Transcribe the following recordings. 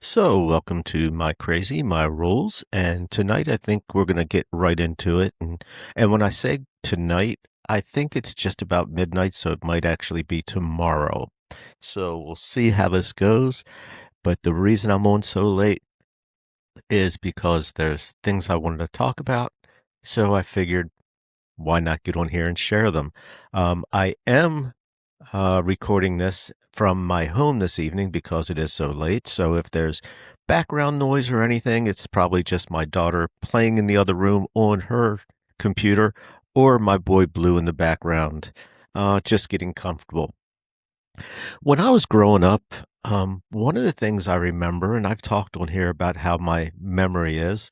So, welcome to My Crazy, My Rules. And tonight I think we're going to get right into it. And when I say tonight, I think it's just about midnight, so it might actually be tomorrow. So, we'll see how this goes. But the reason I'm on so late is because there's things I wanted to talk about. So, I figured why not get on here and share them? I am recording this from my home this evening because it is so late. So if there's background noise or anything, it's probably just my daughter playing in the other room on her computer or my boy Blue in the background, just getting comfortable. When I was growing up, one of the things I remember, and I've talked on here about how my memory is,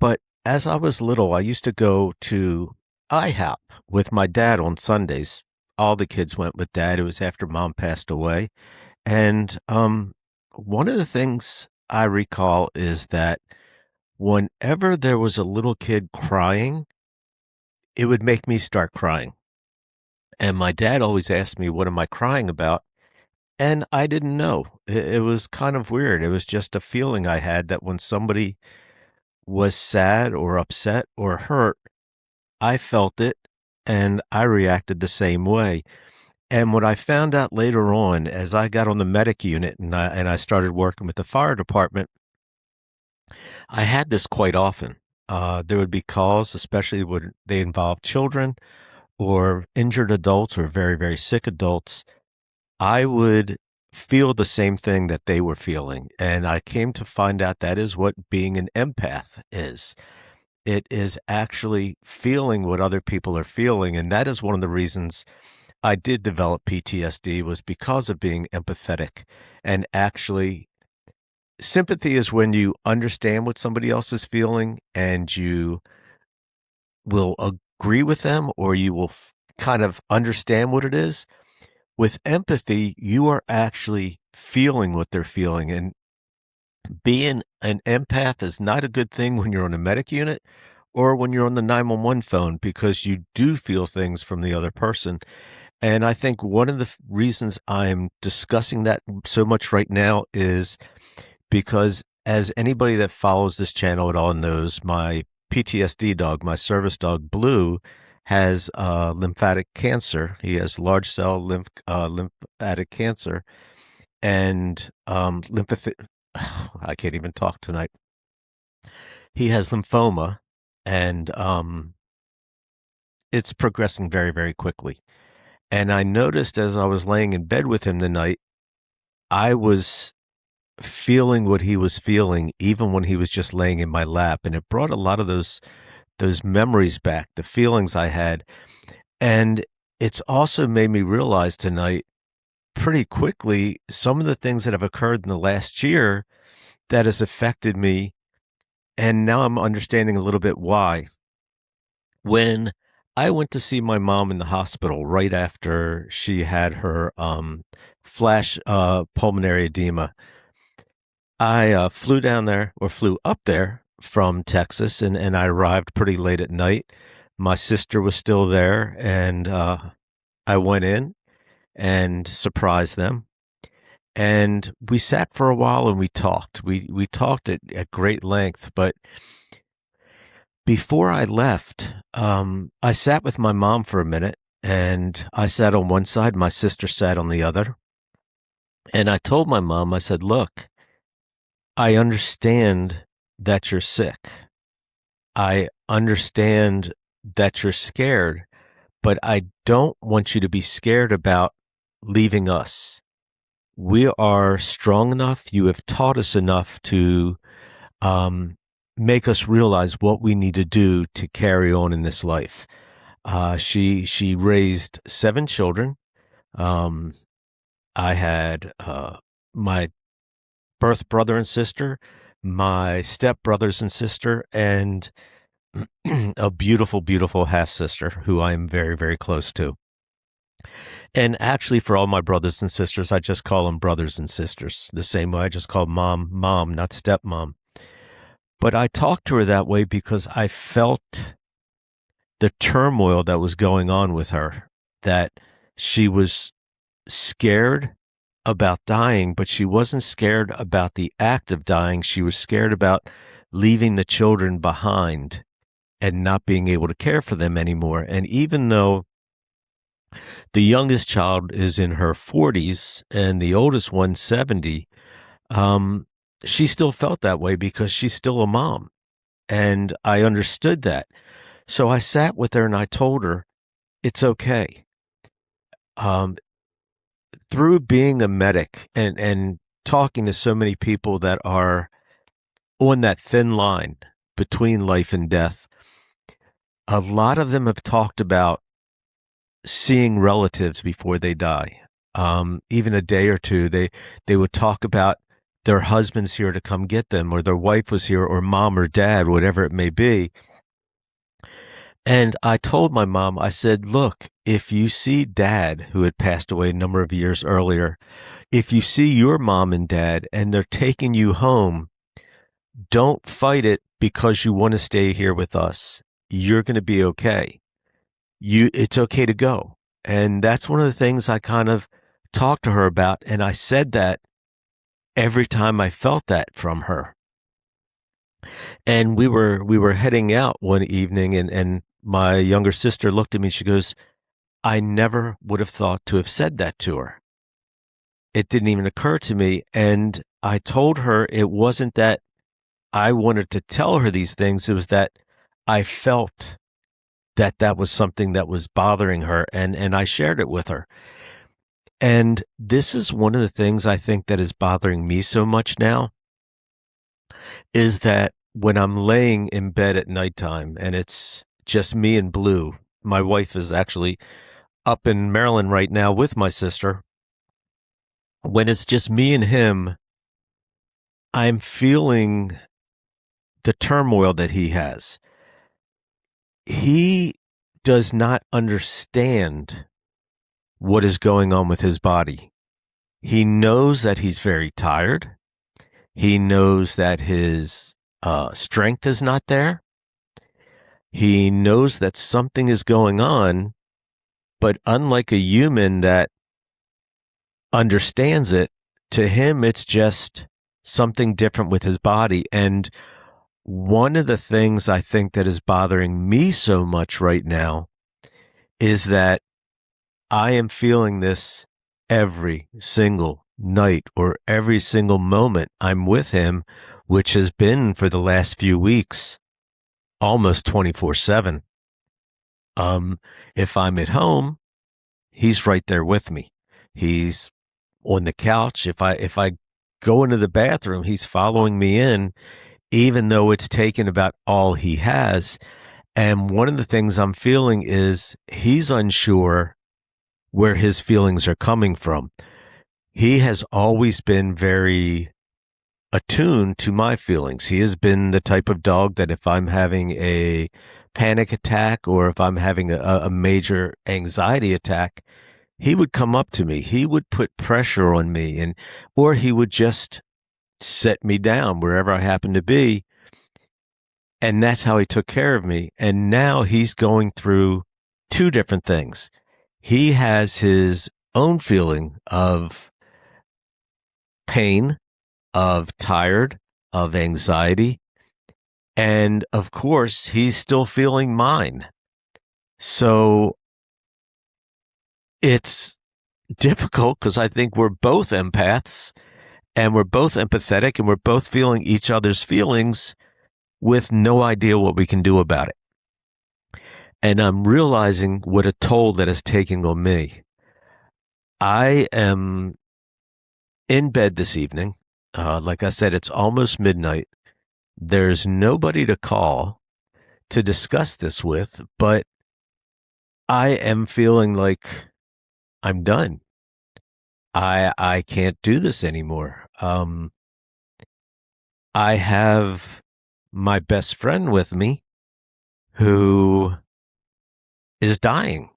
but as I was little, I used to go to IHOP with my dad on Sundays. All the kids went with dad. It was after mom passed away. And one of the things I recall is that whenever there was a little kid crying, it would make me start crying. And my dad always asked me, "What am I crying about?" And I didn't know. It was kind of weird. It was just a feeling I had that when somebody was sad or upset or hurt, I felt it and I reacted the same way. And what I found out later on, as I got on the medic unit and I started working with the fire department, I had this quite often. There would be calls, especially when they involved children or injured adults or very, very sick adults. I would feel the same thing that they were feeling. And I came to find out that is what being an empath is. It is actually feeling what other people are feeling. And that is one of the reasons I did develop PTSD was because of being empathetic. And actually, sympathy is when you understand what somebody else is feeling and you will agree with them or you will kind of understand what it is. With empathy, you are actually feeling what they're feeling. And being an empath is not a good thing when you're on a medic unit or when you're on the 911 phone because you do feel things from the other person. And I think one of the reasons I'm discussing that so much right now is because, as anybody that follows this channel at all knows, my PTSD dog, my service dog Blue, has lymphatic cancer. He has large cell lymphatic cancer and I can't even talk tonight. He has lymphoma, and it's progressing very, very quickly. And I noticed as I was laying in bed with him the night, I was feeling what he was feeling, even when he was just laying in my lap, and it brought a lot of those memories back, the feelings I had, and it's also made me realize tonight, pretty quickly, some of the things that have occurred in the last year that has affected me, and now I'm understanding a little bit why. When I went to see my mom in the hospital right after she had her flash pulmonary edema, I flew down there or flew up there from Texas, and I arrived pretty late at night. My sister was still there, and I went in and surprised them. And we sat for a while and we talked. We talked at great length, but before I left, I sat with my mom for a minute, and I sat on one side, my sister sat on the other. And I told my mom, I said, "Look, I understand that you're sick. I understand that you're scared, but I don't want you to be scared about leaving us. We are strong enough. You have taught us enough to make us realize what we need to do to carry on in this life." She raised 7 children. Um, I had my birth brother and sister, my step brothers and sister, and a beautiful, beautiful half sister who I am very, very close to. And actually, for all my brothers and sisters, I just call them brothers and sisters. The same way I just call mom, mom, not stepmom. But I talked to her that way because I felt the turmoil that was going on with her, that she was scared about dying, but she wasn't scared about the act of dying. She was scared about leaving the children behind and not being able to care for them anymore. And even though the youngest child is in her 40s and the oldest one 70, um, she still felt that way because she's still a mom. And I understood that. So I sat with her and I told her, it's okay. Um, Through being a medic and talking to so many people that are on that thin line between life and death, a lot of them have talked about seeing relatives before they die. Even a day or two, they would talk about their husband's here to come get them, or their wife was here, or mom or dad, whatever it may be. And I told my mom, I said, look, if you see dad, who had passed away a number of years earlier, if you see your mom and dad and they're taking you home, don't fight it because you want to stay here with us. You're going to be okay. It's okay to go. And that's one of the things I kind of talked to her about. And I said that every time I felt that from her. And we were heading out one evening and my younger sister looked at me. She goes, I never would have thought to have said that to her. It didn't even occur to me. And I told her it wasn't that I wanted to tell her these things. It was that I felt that that was something that was bothering her. And I shared it with her. And this is one of the things I think that is bothering me so much now is that when I'm laying in bed at nighttime and it's just me and Blue, my wife is actually up in Maryland right now with my sister. When it's just me and him, I'm feeling the turmoil that he has. He does not understand what is going on with his body. He knows that he's very tired. He knows that his strength is not there. He knows that something is going on, but unlike a human that understands it, to him, it's just something different with his body. And one of the things I think that is bothering me so much right now is that I am feeling this every single night or every single moment I'm with him, which has been for the last few weeks, almost 24/7. If I'm at home, he's right there with me. He's on the couch. If I go into the bathroom, he's following me in, even though it's taken about all he has. And one of the things I'm feeling is he's unsure where his feelings are coming from. He has always been very attuned to my feelings. He has been the type of dog that if I'm having a panic attack or if I'm having a major anxiety attack, he would come up to me. He would put pressure on me and or he would just set me down wherever I happen to be. And that's how he took care of me. And now he's going through two different things. He has his own feeling of pain, of tired, of anxiety. And of course, he's still feeling mine. So it's difficult because I think we're both empaths and we're both empathetic and we're both feeling each other's feelings with no idea what we can do about it. And I'm realizing what a toll that is taking on me. I am in bed this evening. Like I said, it's almost midnight. There's nobody to call to discuss this with, but I am feeling like I'm done. I can't do this anymore. I have my best friend with me who is dying,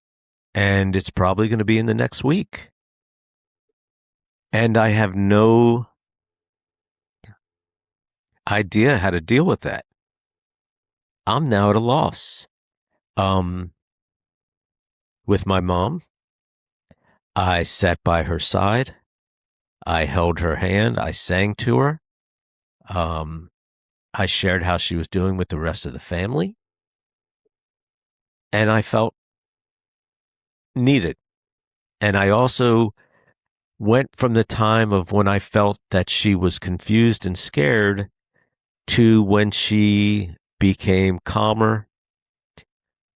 and it's probably going to be in the next week. And I have no idea how to deal with that. I'm now at a loss. Um, with my mom, I sat by her side. I held her hand. I sang to her. Um, I shared how she was doing with the rest of the family. And I felt needed. And I also went from the time of when I felt that she was confused and scared to when she became calmer,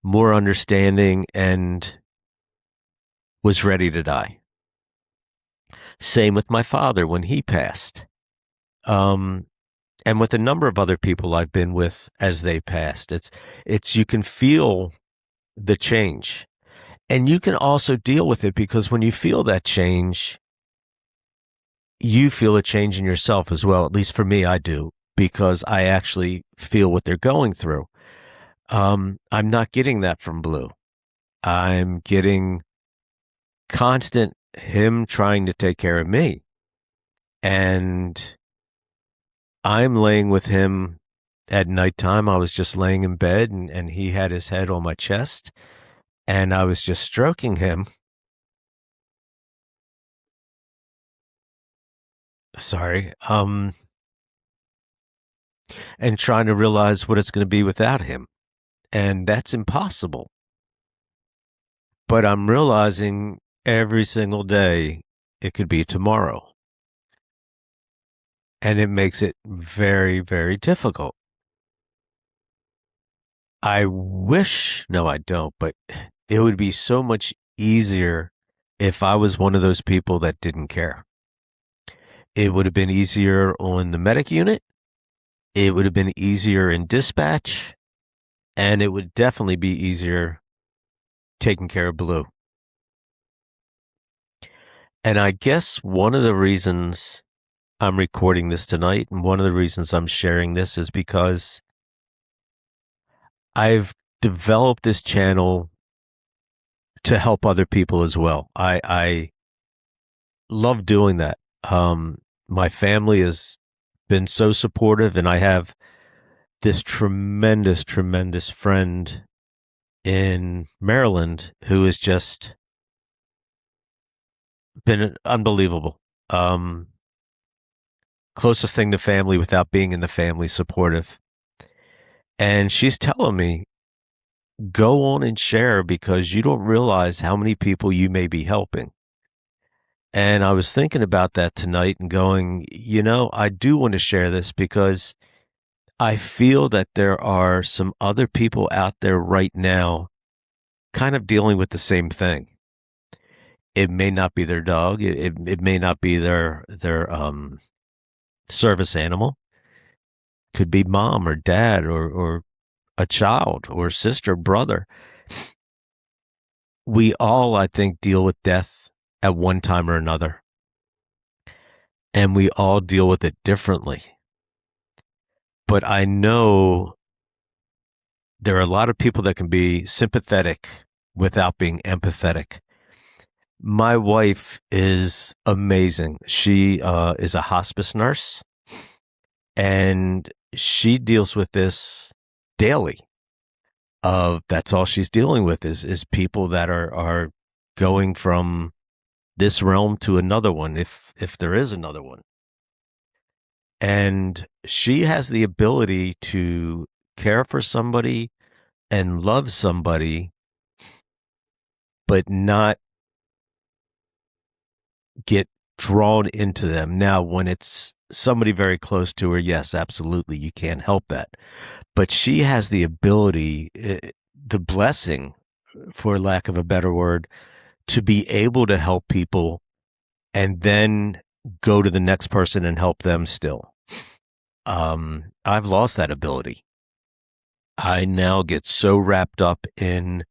more understanding, and was ready to die. Same with my father when he passed. Um, and with a number of other people I've been with as they passed. It's you can feel the change. And you can also deal with it because when you feel that change, you feel a change in yourself as well. At least for me, I do, because I actually feel what they're going through. I'm not getting that from Blue. I'm getting constant him trying to take care of me. And I'm laying with him at nighttime. I was just laying in bed and he had his head on my chest and I was just stroking him. Sorry. And trying to realize what it's going to be without him. And that's impossible. But I'm realizing every single day it could be tomorrow. And it makes it very, very difficult. I wish, no, I don't, but it would be so much easier if I was one of those people that didn't care. It would have been easier on the medic unit. It would have been easier in dispatch. And it would definitely be easier taking care of Blue. And I guess one of the reasons I'm recording this tonight and one of the reasons I'm sharing this is because I've developed this channel to help other people as well. I love doing that. My family has been so supportive, and I have this tremendous, tremendous friend in Maryland who has just been unbelievable. Closest thing to family without being in the family, supportive. And she's telling me, go on and share because you don't realize how many people you may be helping. And I was thinking about that tonight and going, I do want to share this because I feel that there are some other people out there right now kind of dealing with the same thing. It may not be their dog. It may not be their service animal. Could be mom or dad or a child or sister, brother. We all, I think, deal with death at one time or another. And we all deal with it differently. But I know there are a lot of people that can be sympathetic without being empathetic. My wife is amazing. She is a hospice nurse and she deals with this daily. That's all she's dealing with is people that are going from this realm to another one, if there is another one. And she has the ability to care for somebody and love somebody, but not get drawn into them. Now, when it's somebody very close to her, yes, absolutely, you can't help that. But she has the ability, the blessing, for lack of a better word, to be able to help people and then go to the next person and help them still. I've lost that ability. I now get so wrapped up in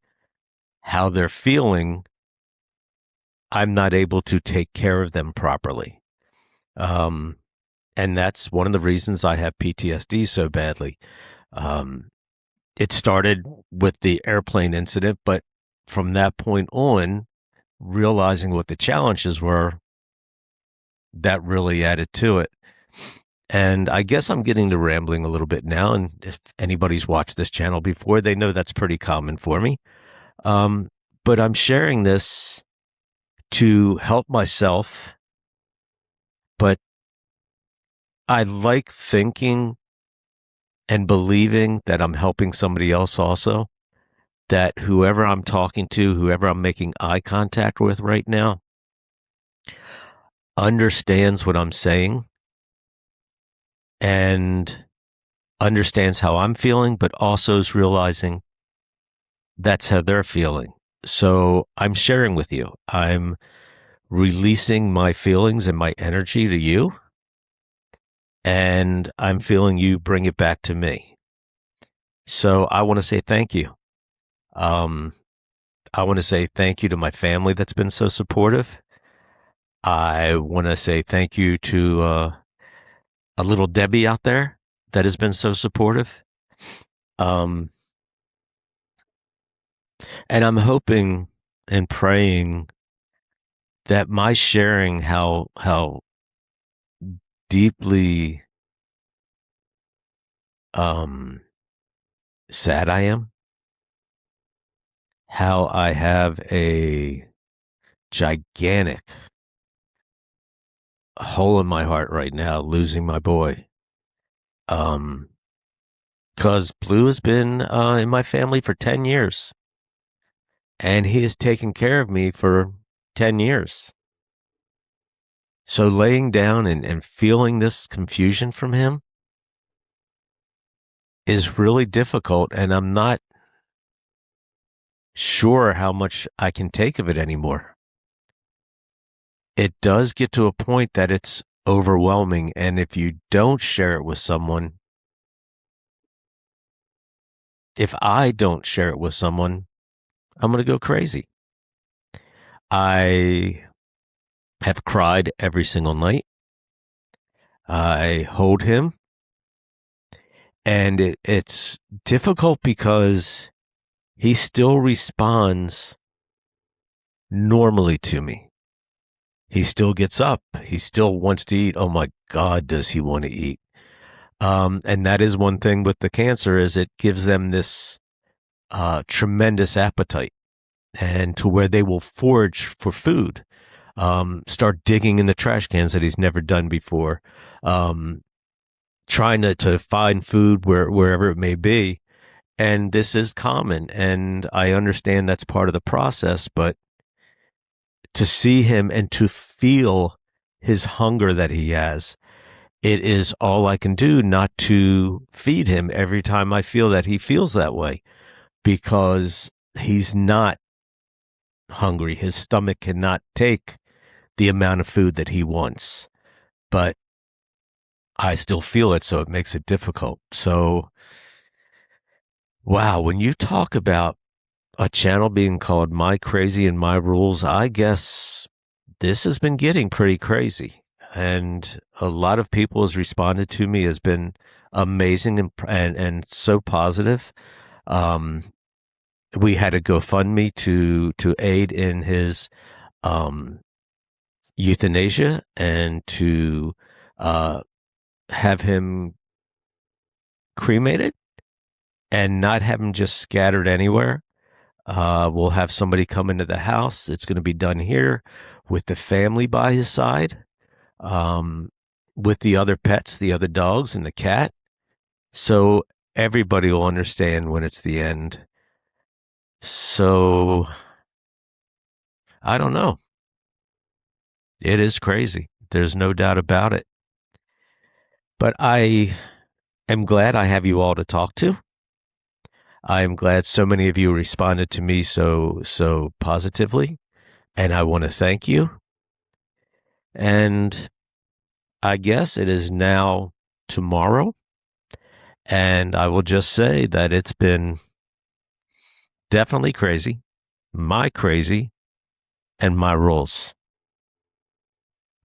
how they're feeling, I'm not able to take care of them properly. Um, and that's one of the reasons I have PTSD so badly. Um, it started with the airplane incident, but from that point on, realizing what the challenges were, that really added to it. And I guess I'm getting to rambling a little bit now. And if anybody's watched this channel before, they know that's pretty common for me. Um, but I'm sharing this to help myself I like thinking and believing that I'm helping somebody else also, that whoever I'm talking to, whoever I'm making eye contact with right now, understands what I'm saying and understands how I'm feeling, but also is realizing that's how they're feeling. So I'm sharing with you. I'm releasing my feelings and my energy to you, and I'm feeling you bring it back to me. So I want to say thank you. Um, I want to say thank you to my family that's been so supportive. I want to say thank you to a little Debbie out there that has been so supportive. Um, and I'm hoping and praying that my sharing how deeply um, sad I am, how I have a gigantic hole in my heart right now, losing my boy. Um, because Blue has been in my family for 10 years, and he has taken care of me for 10 years. So laying down and feeling this confusion from him is really difficult, and I'm not sure how much I can take of it anymore. It does get to a point that it's overwhelming, and if you don't share it with someone, if I don't share it with someone, I'm going to go crazy. I have cried every single night. I hold him, and it's difficult because he still responds normally to me. He still gets up. He still wants to eat. Oh my God, does he want to eat? And that is one thing with the cancer is it gives them this tremendous appetite, and to where they will forage for food, start digging in the trash cans that he's never done before, um, trying to find food wherever it may be. And this is common, and I understand that's part of the process, but to see him and to feel his hunger that he has, it is all I can do not to feed him every time I feel that he feels that way, because he's not hungry. His stomach cannot take the amount of food that he wants, but I still feel it, so it makes it difficult. So, wow, when you talk about a channel being called My Crazy and My Rules, I guess this has been getting pretty crazy. And a lot of people has responded to me has been amazing and so positive. Um, we had a GoFundMe to aid in his um, euthanasia and to uh, have him cremated and not have him just scattered anywhere. We'll have somebody come into the house. It's going to be done here with the family by his side, um, with the other pets, the other dogs, and the cat. So everybody will understand when it's the end. So I don't know. It is crazy. There's no doubt about it. But I am glad I have you all to talk to. I am glad so many of you responded to me so positively, and I want to thank you. And I guess it is now tomorrow, and I will just say that it's been definitely crazy, my crazy, and my rules.